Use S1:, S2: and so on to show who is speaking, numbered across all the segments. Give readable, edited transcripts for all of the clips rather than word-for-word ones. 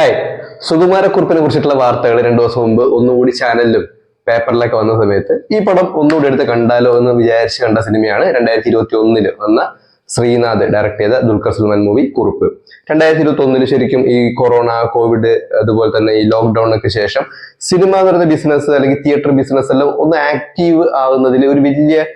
S1: Hi, സുകുമാരക്കുറുപ്പിനെ കുറിച്ചിട്ടുള്ള വാർത്തകൾ 2 ദിവസം മുമ്പ് ഒന്നുകൂടി ചാനലിലും പേപ്പറിലൊക്കെ വന്ന സമയത്ത് ഈ പടം ഒന്നുകൂടി എടുത്ത് കണ്ടാലോ എന്ന് വിചാരിച്ച് കണ്ട സിനിമയാണ് 2021 വന്ന ശ്രീനാഥ് ഡയറക്ട് ചെയ്ത ദുൽഖർ സൽമാൻ മൂവി കുറുപ്പ്. 2021 ശരിക്കും ഈ കൊറോണ, കോവിഡ്, അതുപോലെ തന്നെ ഈ ലോക്ക്ഡൌണിനൊക്കെ ശേഷം സിനിമ എന്ന് പറയുന്ന ബിസിനസ് അല്ലെങ്കിൽ തിയേറ്റർ ബിസിനസ് എല്ലാം ഒന്ന് ആക്റ്റീവ് ആവുന്നതിൽ ഒരു വലിയ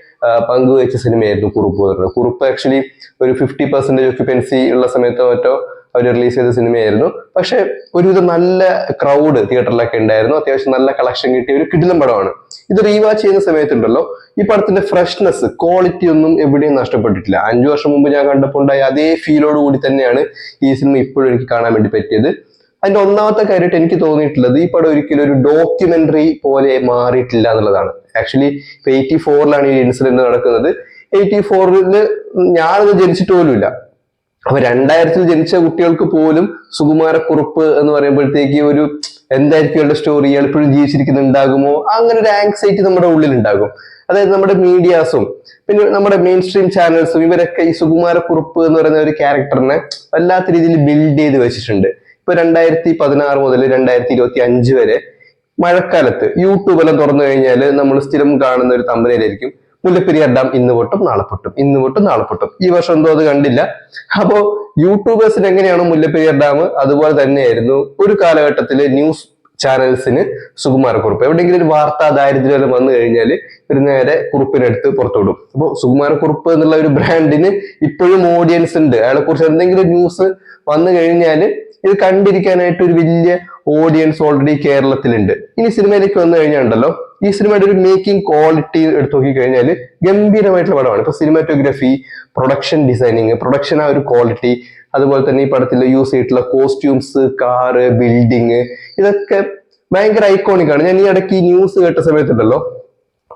S1: പങ്കുവഹിച്ച സിനിമയായിരുന്നു കുറുപ്പ് എന്ന് പറയുന്നത്. കുറുപ്പ് ആക്ച്വലി ഒരു 50% ഓക്യുപ്പൻസി ഉള്ള സമയത്തോ മറ്റോ അവർ റിലീസ് ചെയ്ത സിനിമയായിരുന്നു. പക്ഷെ ഒരുവിധം നല്ല ക്രൗഡ് തിയേറ്ററിലൊക്കെ ഉണ്ടായിരുന്നു. അത്യാവശ്യം നല്ല കളക്ഷൻ കിട്ടിയ ഒരു കിടിലം പടമാണ്. ഇത് റീവാച്ച് ചെയ്യുന്ന സമയത്തുണ്ടല്ലോ, ഈ പടത്തിന്റെ ഫ്രഷ്നെസ്, ക്വാളിറ്റി ഒന്നും എവിടെയും നഷ്ടപ്പെട്ടിട്ടില്ല. 5 വർഷം മുമ്പ് ഞാൻ കണ്ടപ്പോൾ ഉണ്ടായ അതേ ഫീലോട് കൂടി തന്നെയാണ് ഈ സിനിമ ഇപ്പോഴും എനിക്ക് കാണാൻ വേണ്ടി പറ്റിയത്. അതിന്റെ ഒന്നാമത്തെ കാര്യമായിട്ട് എനിക്ക് തോന്നിയിട്ടുള്ളത്, ഈ പടം ഒരിക്കലും ഒരു ഡോക്യുമെന്ററി പോലെ മാറിയിട്ടില്ല എന്നുള്ളതാണ്. ആക്ച്വലി ഇപ്പൊ 84 ഈ ഇൻസിഡന്റ് നടക്കുന്നത്. 84 ഞാനത് ജനിച്ചിട്ട് പോലുമില്ല. അപ്പൊ 2000 ജനിച്ച കുട്ടികൾക്ക് പോലും സുകുമാരക്കുറുപ്പ് എന്ന് പറയുമ്പോഴത്തേക്ക് ഒരു എന്തായിരിക്കും ഇയാളുടെ സ്റ്റോറി, ഇയാൾ ഇപ്പോഴും ജീവിച്ചിരിക്കുന്നുണ്ടാകുമോ, അങ്ങനെ ഒരു ആങ്സൈറ്റി നമ്മുടെ ഉള്ളിൽ ഉണ്ടാകും. അതായത് നമ്മുടെ മീഡിയാസും പിന്നെ നമ്മുടെ മെയിൻ സ്ട്രീം ചാനൽസും ഇവരൊക്കെ ഈ സുകുമാരക്കുറുപ്പ് എന്ന് പറയുന്ന ഒരു ക്യാരക്ടറിനെ വല്ലാത്ത രീതിയിൽ ബിൽഡ് ചെയ്ത് വെച്ചിട്ടുണ്ട്. ഇപ്പൊ 2016 മുതൽ 2025 വരെ മഴക്കാലത്ത് യൂട്യൂബ് എല്ലാം തുറന്നു കഴിഞ്ഞാൽ നമ്മൾ സ്ഥിരം കാണുന്ന ഒരു തമ്പനയിലായിരിക്കും മുല്ലപ്പെരിയാർ ഡാം ഇന്ന് പൊട്ടും നാളെ പൊട്ടും, ഇന്ന് പൊട്ടും നാളെ പൊട്ടും. ഈ വർഷം എന്തോ അത് കണ്ടില്ല. അപ്പോ യൂട്യൂബേഴ്സിന് എങ്ങനെയാണോ മുല്ലപ്പെരിയാർ ഡാം, അതുപോലെ തന്നെയായിരുന്നു ഒരു കാലഘട്ടത്തില് ന്യൂസ് ചാനൽസിന് സുകുമാരക്കുറുപ്പ്. എവിടെയെങ്കിലും ഒരു വാർത്താ ദാരിദ്ര്യം വന്നു കഴിഞ്ഞാൽ ഒരു നേരെ കുറുപ്പിനെടുത്ത് പുറത്തുവിടും. അപ്പോൾ സുകുമാരക്കുറുപ്പ് എന്നുള്ള ഒരു ബ്രാൻഡിന് ഇപ്പോഴും ഓഡിയൻസ് ഉണ്ട്. അയാളെ കുറിച്ച് എന്തെങ്കിലും ന്യൂസ് വന്നു കഴിഞ്ഞാൽ ഇത് കണ്ടിരിക്കാനായിട്ട് ഒരു വലിയ ഓഡിയൻസ് ഓൾറെഡി കേരളത്തിലുണ്ട്. ഇനി സിനിമയിലേക്ക് വന്നു കഴിഞ്ഞാൽ ഉണ്ടല്ലോ, ഈ സിനിമയുടെ ഒരു മേക്കിംഗ് ക്വാളിറ്റി എടുത്തു നോക്കി കഴിഞ്ഞാൽ ഗംഭീരമായിട്ടുള്ള പടമാണ്. ഇപ്പൊ സിനിമാറ്റോഗ്രഫി, പ്രൊഡക്ഷൻ ഡിസൈനിങ്, പ്രൊഡക്ഷൻ ആ ഒരു ക്വാളിറ്റി, അതുപോലെ തന്നെ ഈ പടത്തിൽ യൂസ് ചെയ്തിട്ടുള്ള കോസ്റ്റ്യൂംസ്, കാറ്, ബിൽഡിങ്, ഇതൊക്കെ ഭയങ്കര ഐക്കോണിക് ആണ്. ഞാൻ ഈ ഇടയ്ക്ക് ഈ ന്യൂസ് കേട്ട സമയത്തുണ്ടല്ലോ,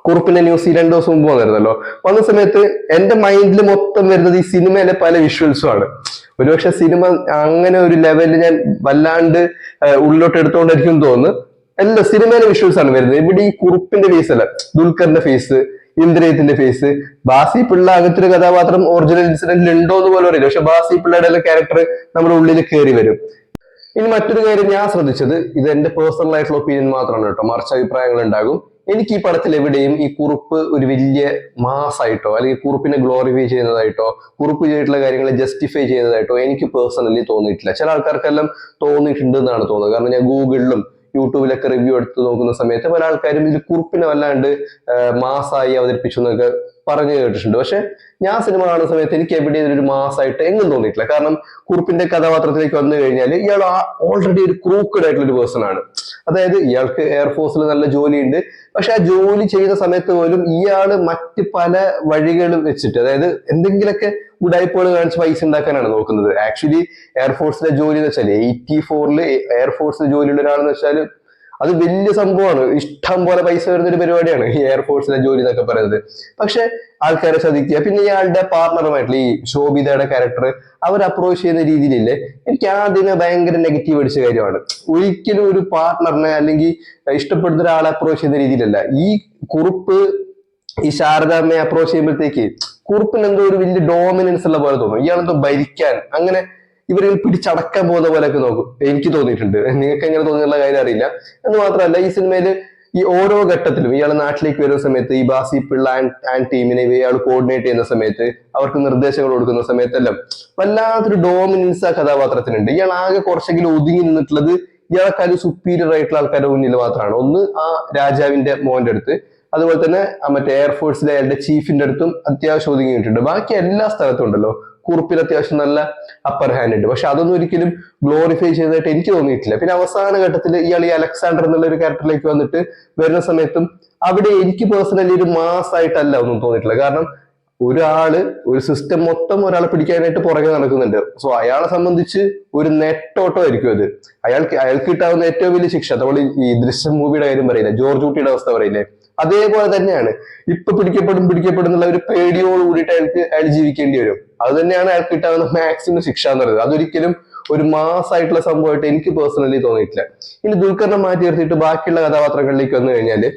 S1: കുറുപ്പിന്റെ ന്യൂസ് ഈ 2 ദിവസം മുമ്പ് വന്നിരുന്നല്ലോ, വന്ന സമയത്ത് എന്റെ മൈൻഡിൽ മൊത്തം വരുന്നത് ഈ സിനിമയിലെ പല വിഷ്വൽസും ആണ്. ഒരുപക്ഷെ സിനിമ അങ്ങനെ ഒരു ലെവലിൽ ഞാൻ വല്ലാണ്ട് ഉള്ളിലോട്ട് എടുത്തുകൊണ്ടായിരിക്കും തോന്നുന്നു. എല്ലാ സിനിമയിലെ വിഷ്വൽസ് ആണ് വരുന്നത്. ഇവിടെ ഈ കുറുപ്പിന്റെ ഫേസ് അല്ല, ദുൽഖറിന്റെ ഫേസ്, ഇന്ദ്രജിത്തിന്റെ ഫേസ്, ബാസി പിള്ള അങ്ങനത്തെ ഒരു കഥാപാത്രം ഒറിജിനൽ ഇൻസിഡന്റിൽ ഉണ്ടോ എന്ന് പോലും അറിയില്ല. പക്ഷെ ബാസി പിള്ളയുടെ എല്ലാം ക്യാരക്ടർ നമ്മുടെ ഉള്ളിൽ കയറി വരും. ഇനി മറ്റൊരു കാര്യം ഞാൻ ശ്രദ്ധിച്ചത്, ഇത് എന്റെ പേഴ്സണൽ ആയിട്ടുള്ള ഒപ്പീനിയൻ മാത്രമാണ് കേട്ടോ, മറിച്ച് അഭിപ്രായങ്ങൾ ഉണ്ടാകും. എനിക്ക് ഈ പടത്തിൽ എവിടെയും ഈ കുറുപ്പ് ഒരു വലിയ മാസായിട്ടോ അല്ലെങ്കിൽ കുറുപ്പിനെ ഗ്ലോറിഫൈ ചെയ്യുന്നതായിട്ടോ കുറുപ്പ് ചെയ്തിട്ടുള്ള കാര്യങ്ങളെ ജസ്റ്റിഫൈ ചെയ്യുന്നതായിട്ടോ എനിക്ക് പേഴ്സണലി തോന്നിയിട്ടില്ല. ചില ആൾക്കാർക്കെല്ലാം തോന്നിയിട്ടുണ്ട് എന്നാണ് തോന്നുന്നത്. കാരണം ഞാൻ ഗൂഗിളിലും യൂട്യൂബിലൊക്കെ റിവ്യൂ എടുത്ത് നോക്കുന്ന സമയത്ത് പല ആൾക്കാരും ഇതിൽ കുറുപ്പിനെ വല്ലാണ്ട് മാസായി അവതരിപ്പിച്ചു എന്നൊക്കെ പറഞ്ഞു കേട്ടിട്ടുണ്ട്. പക്ഷെ ഞാൻ സിനിമ കാണുന്ന സമയത്ത് എനിക്ക് എവിടെയും ഒരു മാസായിട്ട് എങ്ങും തോന്നിയിട്ടില്ല. കാരണം കുറുപ്പിന്റെ കഥാപാത്രത്തിലേക്ക് വന്നു കഴിഞ്ഞാൽ ഇയാൾ ഓൾറെഡി ഒരു ക്രൂക്കഡ് ആയിട്ടുള്ള ഒരു പേഴ്സൺ ആണ്. അതായത് ഇയാൾക്ക് എയർഫോഴ്സിൽ നല്ല ജോലിയുണ്ട്. പക്ഷെ ആ ജോലി ചെയ്യുന്ന സമയത്ത് പോലും ഇയാള് മറ്റ് പല വഴികളും വെച്ചിട്ട്, അതായത് എന്തെങ്കിലുമൊക്കെ ഉടായ്പകൾ കാണിച്ച് പൈസ ഉണ്ടാക്കാനാണ് നോക്കുന്നത്. ആക്ച്വലി എയർഫോഴ്സിലെ ജോലി എന്ന് വെച്ചാൽ 84 എയർഫോഴ്സിൽ ജോലിയുള്ള ഒരാളെന്ന് വെച്ചാൽ അത് വലിയ സംഭവമാണ്. ഇഷ്ടം പോലെ പൈസ വരുന്ന ഒരു പരിപാടിയാണ് ഈ എയർഫോഴ്സിലെ ജോലി എന്നൊക്കെ പറയുന്നത്. പക്ഷെ ആൾക്കാരെ ചതിക്കുക. പിന്നെ ഇയാളുടെ പാർട്ണറുമായിട്ടുള്ള ഈ ശോഭിതയുടെ ക്യാരക്ടർ അവർ അപ്രോച്ച് ചെയ്യുന്ന രീതിയിലില്ലേ, എനിക്ക് ആദ്യമേ ഭയങ്കര നെഗറ്റീവ് അടിച്ച കാര്യമാണ്. ഒരിക്കലും ഒരു പാർട്ണറിനെ അല്ലെങ്കിൽ ഇഷ്ടപ്പെടുന്ന ഒരാളെ അപ്രോച്ച് ചെയ്യുന്ന രീതിയിലല്ല. ഈ കുറുപ്പ് ഈ ശാരദാമ്മയെ അപ്രോച്ച് ചെയ്യുമ്പോഴത്തേക്ക് കുറുപ്പിന് എന്തോ ഒരു വലിയ ഡോമിനൻസ് ഉള്ള പോലെ തോന്നും. ഇയാളെന്തോ ഭരിക്കാൻ, അങ്ങനെ ഇവരെ പിടിച്ചടക്കാൻ പോകുന്ന പോലെയൊക്കെ നോക്കും, എനിക്ക് തോന്നിയിട്ടുണ്ട്. നിങ്ങൾക്ക് എങ്ങനെ തോന്നിയുള്ള കാര്യം അറിയില്ല. എന്ന് മാത്രമല്ല, ഈ സിനിമയില് ഈ ഓരോ ഘട്ടത്തിലും ഇയാൾ നാട്ടിലേക്ക് വരുന്ന സമയത്ത് ഈ ബാസി പിള്ള ആൻഡ് ടീമിനെ ഇയാൾ കോർഡിനേറ്റ് ചെയ്യുന്ന സമയത്ത്, അവർക്ക് നിർദ്ദേശങ്ങൾ കൊടുക്കുന്ന സമയത്തെല്ലാം വല്ലാത്തൊരു ഡോമിനൻസ് ആ കഥാപാത്രത്തിനുണ്ട്. ഇയാൾ ആകെ കുറച്ചെങ്കിലും ഒതുങ്ങി നിന്നിട്ടുള്ളത് ഇയാൾക്കാരും സുപ്പീരിയർ ആയിട്ടുള്ള ആൾക്കാരുടെ മുന്നിൽ മാത്രമാണ്. ഒന്ന് ആ രാജാവിന്റെ മോന്റെ അടുത്ത്, അതുപോലെ തന്നെ മറ്റേ എയർഫോഴ്സിലെ അയാളുടെ ചീഫിന്റെ അടുത്തും അത്യാവശ്യം ഒതുങ്ങിയിട്ടുണ്ട്. ബാക്കി എല്ലാ സ്ഥലത്തും ഉണ്ടല്ലോ കുറുപ്പിൽ അത്യാവശ്യം നല്ല അപ്പർ ഹാൻഡ് ഉണ്ട്. പക്ഷെ അതൊന്നും ഒരിക്കലും ഗ്ലോറിഫൈ ചെയ്തതായിട്ട് എനിക്ക് തോന്നിയിട്ടില്ല. പിന്നെ അവസാന ഘട്ടത്തിൽ ഇയാൾ ഈ അലക്സാണ്ടർ എന്നുള്ള ഒരു ക്യാരക്ടറിലേക്ക് വന്നിട്ട് വരുന്ന സമയത്തും അവിടെ എനിക്ക് പേഴ്സണലി ഒരു മാസായിട്ടല്ല ഒന്നും തോന്നിയിട്ടില്ല. കാരണം ഒരാള് ഒരു സിസ്റ്റം മൊത്തം ഒരാളെ പിടിക്കാനായിട്ട് പുറകെ നടക്കുന്നുണ്ട്. സോ അയാളെ സംബന്ധിച്ച് ഒരു നെട്ടോട്ടമായിരിക്കും അത്. അയാൾക്ക് കിട്ടാവുന്ന ഏറ്റവും വലിയ ശിക്ഷ, നമ്മൾ ഈ ദൃശ്യം മൂവിയുടെ കാര്യം പറയില്ല, ജോർജ് കുട്ടിയുടെ അവസ്ഥ പറയില്ലേ, അതേപോലെ തന്നെയാണ്. ഇപ്പൊ പിടിക്കപ്പെടുന്നുള്ള ഒരു പേടിയോട് കൂടിയിട്ട് അയാൾ ജീവിക്കേണ്ടി വരും. അത് തന്നെയാണ് അയാൾക്ക് കിട്ടാവുന്ന മാക്സിമം ശിക്ഷ എന്ന് പറയുന്നത്. അതൊരിക്കലും ഒരു മാസായിട്ടുള്ള സംഭവമായിട്ട് എനിക്ക് പേഴ്സണലി തോന്നിയിട്ടില്ല. ഇനി ദുൽഖറിനെ മാറ്റി നിർത്തിയിട്ട് ബാക്കിയുള്ള കഥാപാത്രങ്ങളിലേക്ക് വന്നു കഴിഞ്ഞാല്,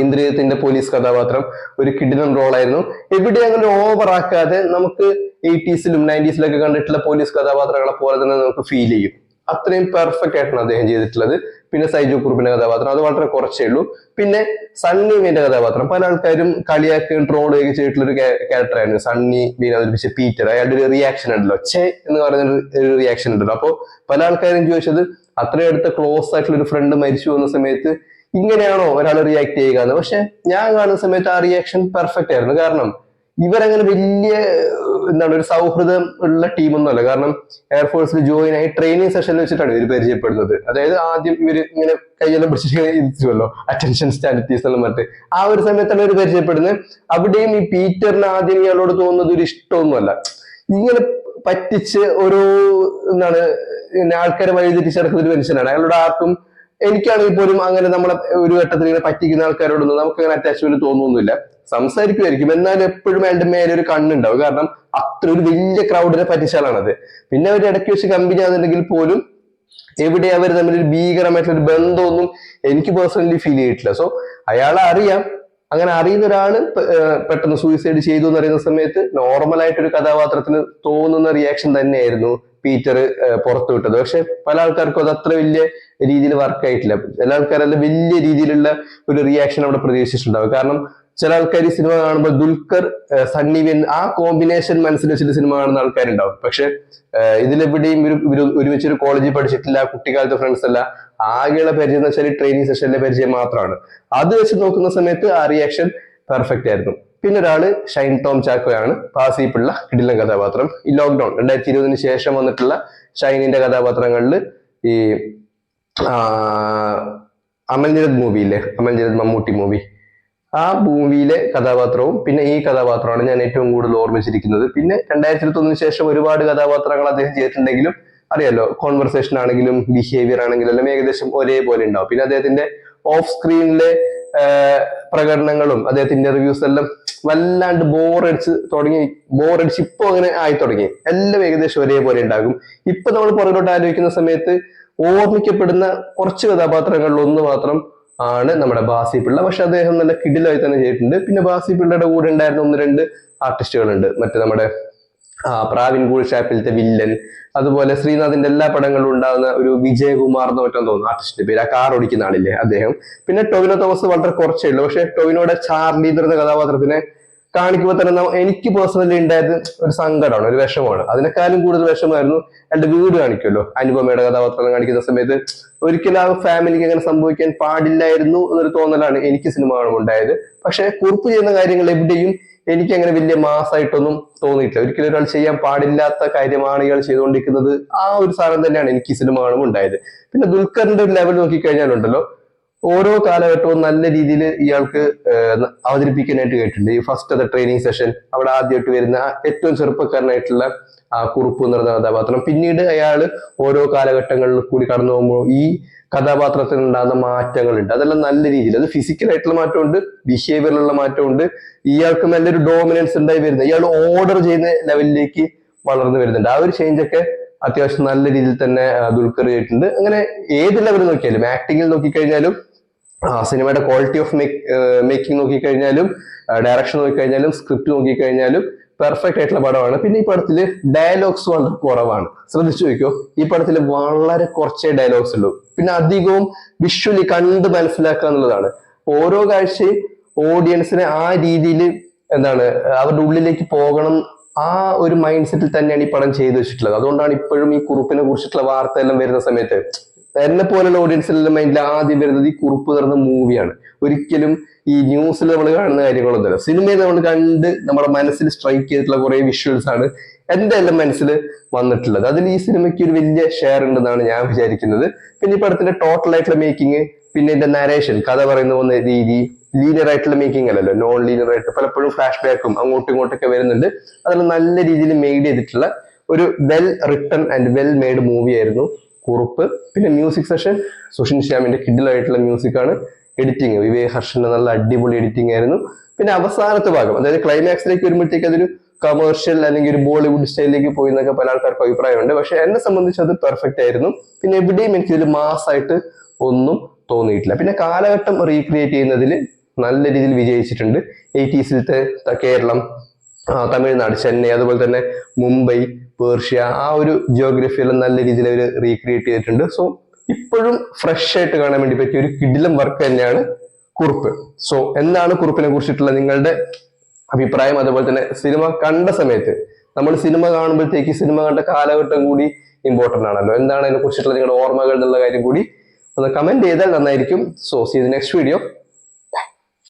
S1: ഇന്ദ്രിയത്തിന്റെ പോലീസ് കഥാപാത്രം ഒരു കിടിലൻ റോളായിരുന്നു. എവിടെ അങ്ങനെ ഓവർ ആക്കാതെ നമുക്ക് 80s-ലും 90s-ലൊക്കെ കണ്ടിട്ടുള്ള പോലീസ് കഥാപാത്രങ്ങളെ പോലെ തന്നെ നമുക്ക് ഫീൽ ചെയ്യും. അത്രയും പെർഫെക്റ്റ് ആയിട്ടാണ് അദ്ദേഹം ചെയ്തിട്ടുള്ളത്. പിന്നെ സൈജു കുറുപ്പിന്റെ കഥാപാത്രം അത് വളരെ കുറച്ചേ ഉള്ളൂ. പിന്നെ സണ്ണി വീന്റെ കഥാപാത്രം പല ആൾക്കാരും കളിയാക്കുകയും ട്രോൾ ചെയ്യുകയും ചെയ്തിട്ടുള്ള ഒരു ക്യാരക്ടറായിരുന്നു സണ്ണി വീൻ അവതരിപ്പിച്ച പീറ്റർ. അയാളുടെ ഒരു റിയാക്ഷൻ ഉണ്ടല്ലോ, ചേ എന്ന് പറയുന്ന ഒരു റിയാക്ഷൻ ഉണ്ടല്ലോ. അപ്പോ പല ആൾക്കാരും ചോദിച്ചത് അത്രയും അടുത്ത ക്ലോസ് ആയിട്ടുള്ള ഒരു ഫ്രണ്ട് മരിച്ചു പോകുന്ന സമയത്ത് ഇങ്ങനെയാണോ ഒരാൾ റിയാക്ട് ചെയ്യുക എന്ന്. പക്ഷെ ഞാൻ കാണുന്ന സമയത്ത് ആ റിയാക്ഷൻ പെർഫെക്റ്റ് ആയിരുന്നു. കാരണം ഇവരങ്ങനെ വലിയ എന്താണ് ഒരു സൗഹൃദം ഉള്ള ടീമൊന്നുമല്ല. കാരണം എയർഫോഴ്സിൽ ജോയിൻ ആയി ട്രെയിനിങ് സെഷനിൽ വെച്ചിട്ടാണ് ഇവർ പരിചയപ്പെടുന്നത്. അതായത് ആദ്യം ഇവർ ഇങ്ങനെ കൈയെല്ലാം പിടിച്ചിട്ട് ഇരിച്ചുവല്ലോ, അറ്റൻഷൻ സ്റ്റാൻഡിറ്റീസ് എല്ലാം പറഞ്ഞിട്ട് ആ ഒരു സമയത്താണ് ഇവർ പരിചയപ്പെടുന്നത്. അവിടെയും ഈ പീറ്ററിന് ആദ്യം ഇയാളോട് തോന്നുന്നത് ഒരു ഇഷ്ടമൊന്നുമല്ല. ഇങ്ങനെ പറ്റിച്ച് ഒരു എന്താണ് ആൾക്കാരെ വഴിതെറ്റിച്ചെടുക്കുന്ന ഒരു മനുഷ്യനാണ്. അയാളുടെ ആർക്കും എനിക്കാണെങ്കിൽ പോലും അങ്ങനെ നമ്മളെ ഒരു ഘട്ടത്തിൽ ഇങ്ങനെ പറ്റിക്കുന്ന ആൾക്കാരോടൊന്നും നമുക്ക് അങ്ങനെ അറ്റാച്ച്മെന്റ് തോന്നുന്നില്ല. സംസാരിക്കുമായിരിക്കും, എന്നാൽ എപ്പോഴും അയാളുടെ മേലെ ഒരു കണ്ണുണ്ടാവും. കാരണം അത്ര ഒരു വലിയ ക്രൗഡിനെ പറ്റിച്ചാലാണത്. പിന്നെ അവർ ഇടയ്ക്ക് വെച്ച് കമ്പനി ആണെന്നുണ്ടെങ്കിൽ പോലും എവിടെ അവർ തമ്മിൽ ഒരു ഭീകരമായിട്ടുള്ള ഒരു ബന്ധമൊന്നും എനിക്ക് പേഴ്സണലി ഫീൽ ചെയ്തിട്ടില്ല. സോ അയാളെ അറിയാം. അങ്ങനെ അറിയുന്ന ഒരാള് പെട്ടെന്ന് സൂയിസൈഡ് ചെയ്തു എന്ന് പറയുന്ന സമയത്ത് നോർമൽ ആയിട്ടൊരു കഥാപാത്രത്തിന് തോന്നുന്ന റിയാക്ഷൻ തന്നെയായിരുന്നു പീറ്റർ പുറത്തു വിട്ടത്. പക്ഷെ പല ആൾക്കാർക്കും അത് അത്ര വലിയ രീതിയിൽ വർക്ക് ആയിട്ടില്ല. ചില ആൾക്കാരെല്ലാം വലിയ രീതിയിലുള്ള ഒരു റിയാക്ഷൻ അവിടെ പ്രതീക്ഷിച്ചിട്ടുണ്ടാവും. കാരണം ചില ആൾക്കാർ ഈ സിനിമ കാണുമ്പോൾ ദുൽഖർ സണ്ണി വെൻ ആ കോമ്പിനേഷൻ മനസ്സിൽ വെച്ചിട്ട് സിനിമ കാണുന്ന ആൾക്കാരുണ്ടാവും. പക്ഷെ ഇതിലെവിടെയും ഒരുമിച്ച് ഒരു കോളേജിൽ പഠിച്ചിട്ടില്ല, കുട്ടിക്കാലത്തെ ഫ്രണ്ട്സ് അല്ല, ആകെയുള്ള പരിചയം എന്ന് വെച്ചാൽ ട്രെയിനിങ് സെഷനിലെ പരിചയം മാത്രമാണ്. അത് വെച്ച് നോക്കുന്ന സമയത്ത് ആ റിയാക്ഷൻ പെർഫെക്റ്റ് ആയിരുന്നു. പിന്നെ ഒരാള് ഷൈൻ ടോം ചാക്കോയാണ്, പാസിപ്പിള്ള കിടിലൻ കഥാപാത്രം. ഈ ലോക്ക്ഡൌൺ 2020 ശേഷം വന്നിട്ടുള്ള ഷൈനിന്റെ കഥാപാത്രങ്ങളിൽ ഈ അമൽ നീരദ് മൂവിയില്ലേ, അമൽ നീരദ് മമ്മൂട്ടി മൂവി, ആ മൂവിയിലെ കഥാപാത്രവും പിന്നെ ഈ കഥാപാത്രമാണ് ഞാൻ ഏറ്റവും കൂടുതൽ ഓർമ്മിച്ചിരിക്കുന്നത്. പിന്നെ 2021 ശേഷം ഒരുപാട് കഥാപാത്രങ്ങൾ അദ്ദേഹം ചെയ്തിട്ടുണ്ടെങ്കിലും അറിയാലോ, കോൺവെർസേഷൻ ആണെങ്കിലും ബിഹേവിയർ ആണെങ്കിലും എല്ലാം ഏകദേശം ഒരേപോലെ ഉണ്ടാവും. പിന്നെ അദ്ദേഹത്തിന്റെ ഓഫ് സ്ക്രീനിലെ പ്രകടനങ്ങളും അദ്ദേഹത്തിന്റെ ഇന്റർവ്യൂസ് എല്ലാം വല്ലാണ്ട് ബോറടിച്ച് ഇപ്പൊ അങ്ങനെ ആയി തുടങ്ങി. എല്ലാം ഏകദേശം ഒരേപോലെ ഉണ്ടാകും. ഇപ്പൊ നമ്മൾ പുറകോട്ട് ആലോചിക്കുന്ന സമയത്ത് ഓർമ്മിക്കപ്പെടുന്ന കുറച്ച് കഥാപാത്രങ്ങളിൽ ഒന്ന് മാത്രം ആണ് നമ്മുടെ ബാസി പിള്ള. പക്ഷെ അദ്ദേഹം നല്ല കിടിലായി തന്നെ ചെയ്തിട്ടുണ്ട്. പിന്നെ ബാസി പിള്ളയുടെ കൂടെ ഉണ്ടായിരുന്ന 1-2 ആർട്ടിസ്റ്റുകളുണ്ട്. മറ്റേ നമ്മുടെ പ്രാവിൻ കൂൾ ഷാപ്പിലത്തെ വില്ലൻ, അതുപോലെ ശ്രീനാഥിന്റെ എല്ലാ പടങ്ങളിലും ഉണ്ടാകുന്ന ഒരു വിജയകുമാർ എന്ന് പറ്റാൻ തോന്നുന്നു ആർട്ടിസ്റ്റിന്റെ പേര്, ആ കാർ ഓടിക്കുന്ന ആളില്ലേ അദ്ദേഹം. പിന്നെ ടൊവിനോ തോമസ് വളരെ കുറച്ചേ ഉള്ളൂ. പക്ഷെ ടൊവിനോയുടെ ചാർലി എന്ന കഥാപാത്രത്തിനെ കാണിക്കുമ്പോൾ തന്നെ എനിക്ക് പേഴ്സണലി ഉണ്ടായത് ഒരു സങ്കടമാണ്, ഒരു വിഷമമാണ്. അതിനേക്കാളും കൂടുതൽ വിഷമമായിരുന്നു എന്റെ വീട് കാണിക്കുമല്ലോ, അനുപമയുടെ കഥാപാത്രം കാണിക്കുന്ന സമയത്ത് ഒരിക്കലും ആ ഫാമിലിക്ക് അങ്ങനെ സംഭവിക്കാൻ പാടില്ലായിരുന്നു എന്നൊരു തോന്നലാണ് എനിക്ക് സിനിമ കാണുമ്പോൾ ഉണ്ടായത്. പക്ഷെ കുറിപ്പ് ചെയ്യുന്ന കാര്യങ്ങൾ എവിടെയും എനിക്ക് അങ്ങനെ വലിയ മാസമായിട്ടൊന്നും തോന്നിയിട്ടില്ല. ഒരിക്കലും ഒരാൾ ചെയ്യാൻ പാടില്ലാത്ത കാര്യമാണ് ഇയാൾ ചെയ്തുകൊണ്ടിരിക്കുന്നത്, ആ ഒരു സാധനം തന്നെയാണ് എനിക്ക് ഈ സിനിമ കാണുമ്പോൾ ഉണ്ടായത്. പിന്നെ ദുൽഖറിന്റെ ഒരു ലെവൽ നോക്കിക്കഴിഞ്ഞാലുണ്ടല്ലോ, ഓരോ കാലഘട്ടവും നല്ല രീതിയിൽ ഇയാൾക്ക് അവതരിപ്പിക്കാനായിട്ട് കേട്ടിട്ടുണ്ട്. ഈ ഫസ്റ്റ് ട്രെയിനിങ് സെഷൻ അവിടെ ആദ്യമായിട്ട് വരുന്ന ഏറ്റവും ചെറുപ്പക്കാരനായിട്ടുള്ള ആ കുറുപ്പ് എന്ന് പറയുന്ന കഥാപാത്രം, പിന്നീട് അയാൾ ഓരോ കാലഘട്ടങ്ങളിൽ കൂടി കടന്നു പോകുമ്പോൾ ഈ കഥാപാത്രത്തിൽ ഉണ്ടാകുന്ന മാറ്റങ്ങളുണ്ട്. അതെല്ലാം നല്ല രീതിയിൽ, അത് ഫിസിക്കലായിട്ടുള്ള മാറ്റമുണ്ട്, ബിഹേവിയറിലുള്ള മാറ്റമുണ്ട്. ഇയാൾക്ക് നല്ലൊരു ഡോമിനൻസ് ഉണ്ടായി വരുന്നത്, ഇയാൾ ഓർഡർ ചെയ്യുന്ന ലെവലിലേക്ക് വളർന്നു വരുന്നുണ്ട്. ആ ഒരു ചേഞ്ച് ഒക്കെ അത്യാവശ്യം നല്ല രീതിയിൽ തന്നെ ദുൽഖർ ചെയ്തിട്ടുണ്ട്. അങ്ങനെ ഏത് ലെവൽ നോക്കിയാലും, ആക്ടിങ്ങിൽ നോക്കിക്കഴിഞ്ഞാലും, സിനിമയുടെ ക്വാളിറ്റി ഓഫ് മേക്കിംഗ് നോക്കിക്കഴിഞ്ഞാലും, ഡയറക്ഷൻ നോക്കിക്കഴിഞ്ഞാലും, സ്ക്രിപ്റ്റ് നോക്കിക്കഴിഞ്ഞാലും പെർഫെക്റ്റ് ആയിട്ടുള്ള പടമാണ്. പിന്നെ ഈ പടത്തില് ഡയലോഗ്സ് വളരെ കുറവാണ്. ശ്രദ്ധിച്ചു നോക്കിയോ, ഈ പടത്തിൽ വളരെ കുറച്ചേ ഡയലോഗ്സ് ഉള്ളൂ. പിന്നെ അധികവും വിഷ്വലി കണ്ട് മനസ്സിലാക്കുക എന്നുള്ളതാണ്. ഓരോ കാഴ്ചയും ഓഡിയൻസിനെ ആ രീതിയിൽ എന്താണ് അവരുടെ ഉള്ളിലേക്ക് പോകണം, ആ ഒരു മൈൻഡ് സെറ്റിൽ തന്നെയാണ് ഈ പടം ചെയ്തു വെച്ചിട്ടുള്ളത്. അതുകൊണ്ടാണ് ഇപ്പോഴും ഈ കുറുപ്പിനെ കുറിച്ചിട്ടുള്ള വാർത്ത എല്ലാം വരുന്ന സമയത്ത് എന്നെ പോലുള്ള ഓഡിയൻസിലെല്ലാം മൈൻഡിൽ ആദ്യം വരുന്നത് ഈ കുറുപ്പ് തുറന്ന മൂവിയാണ്. ഒരിക്കലും ഈ ന്യൂസിൽ നമ്മൾ കാണുന്ന കാര്യങ്ങളൊന്നുമല്ല. സിനിമയിൽ നമ്മൾ കണ്ട് നമ്മുടെ മനസ്സിൽ സ്ട്രൈക്ക് ചെയ്തിട്ടുള്ള കുറെ വിഷ്വൽസ് ആണ് എന്റെ എല്ലാം മനസ്സിൽ വന്നിട്ടുള്ളത്. അതിൽ ഈ സിനിമയ്ക്ക് ഒരു വലിയ ഷെയർ ഉണ്ടെന്നാണ് ഞാൻ വിചാരിക്കുന്നത്. പിന്നെ ഈ പടത്തിന്റെ ടോട്ടൽ ആയിട്ടുള്ള മേക്കിംഗ്, പിന്നെ ഇതിന്റെ നരേഷൻ, കഥ പറയുന്ന രീതി, ലീനിയർ ആയിട്ടുള്ള മേക്കിംഗ് അല്ലല്ലോ, നോൺ ലീനിയർ ആയിട്ട് പലപ്പോഴും ഫ്ലാഷ് ബാക്കും അങ്ങോട്ടും ഇങ്ങോട്ടൊക്കെ വരുന്നുണ്ട്. അതെല്ലാം നല്ല രീതിയിൽ മെയ്ഡ് ചെയ്തിട്ടുള്ള ഒരു well written and well made movie ആയിരുന്നു കുറുപ്പ്. പിന്നെ മ്യൂസിക് സെഷൻ സുഷിൻ ശ്യാമിന്റെ കിഡിലായിട്ടുള്ള മ്യൂസിക് ആണ്. എഡിറ്റിംഗ് വിവേക് ഹർഷന്റെ നല്ല അടിപൊളി എഡിറ്റിംഗ് ആയിരുന്നു. പിന്നെ അവസാനത്തെ ഭാഗം, അതായത് ക്ലൈമാക്സിലേക്ക് വരുമ്പോഴത്തേക്ക് അതൊരു കമേഴ്ഷ്യൽ അല്ലെങ്കിൽ ഒരു ബോളിവുഡ് സ്റ്റൈലിലേക്ക് പോയി എന്നൊക്കെ പല ആൾക്കാർക്ക് അഭിപ്രായമുണ്ട്. പക്ഷെ എന്നെ സംബന്ധിച്ച് അത് പെർഫെക്റ്റ് ആയിരുന്നു. പിന്നെ എവിടെയും എനിക്ക് ഇതിൽ മാസായിട്ട് ഒന്നും തോന്നിയിട്ടില്ല. പിന്നെ കാലഘട്ടം റീക്രിയേറ്റ് ചെയ്യുന്നതിൽ നല്ല രീതിയിൽ വിജയിച്ചിട്ടുണ്ട്. 80s കേരളം, തമിഴ്നാട്, ചെന്നൈ, അതുപോലെ തന്നെ മുംബൈ, പേർഷ്യ, ആ ഒരു ജിയോഗ്രഫിയെല്ലാം നല്ല രീതിയിൽ അവർ റീക്രിയേറ്റ് ചെയ്തിട്ടുണ്ട്. സോ ഇപ്പോഴും ഫ്രഷ് ആയിട്ട് കാണാൻ വേണ്ടി പറ്റിയ ഒരു കിടിലം വർക്ക് തന്നെയാണ് കുറുപ്പ്. സോ എന്താണ് കുറുപ്പിനെ കുറിച്ചിട്ടുള്ള നിങ്ങളുടെ അഭിപ്രായം? അതുപോലെ തന്നെ സിനിമ കണ്ട സമയത്ത്, നമ്മൾ സിനിമ കാണുമ്പോഴത്തേക്ക് സിനിമ കണ്ട കാലഘട്ടം കൂടി ഇമ്പോർട്ടന്റ് ആണല്ലോ. എന്താണ് അതിനെ കുറിച്ചിട്ടുള്ള നിങ്ങളുടെ ഓർമ്മകൾ എന്നുള്ള കാര്യം കൂടി ഒന്ന് കമന്റ് ചെയ്താൽ നന്നായിരിക്കും. So see the next video.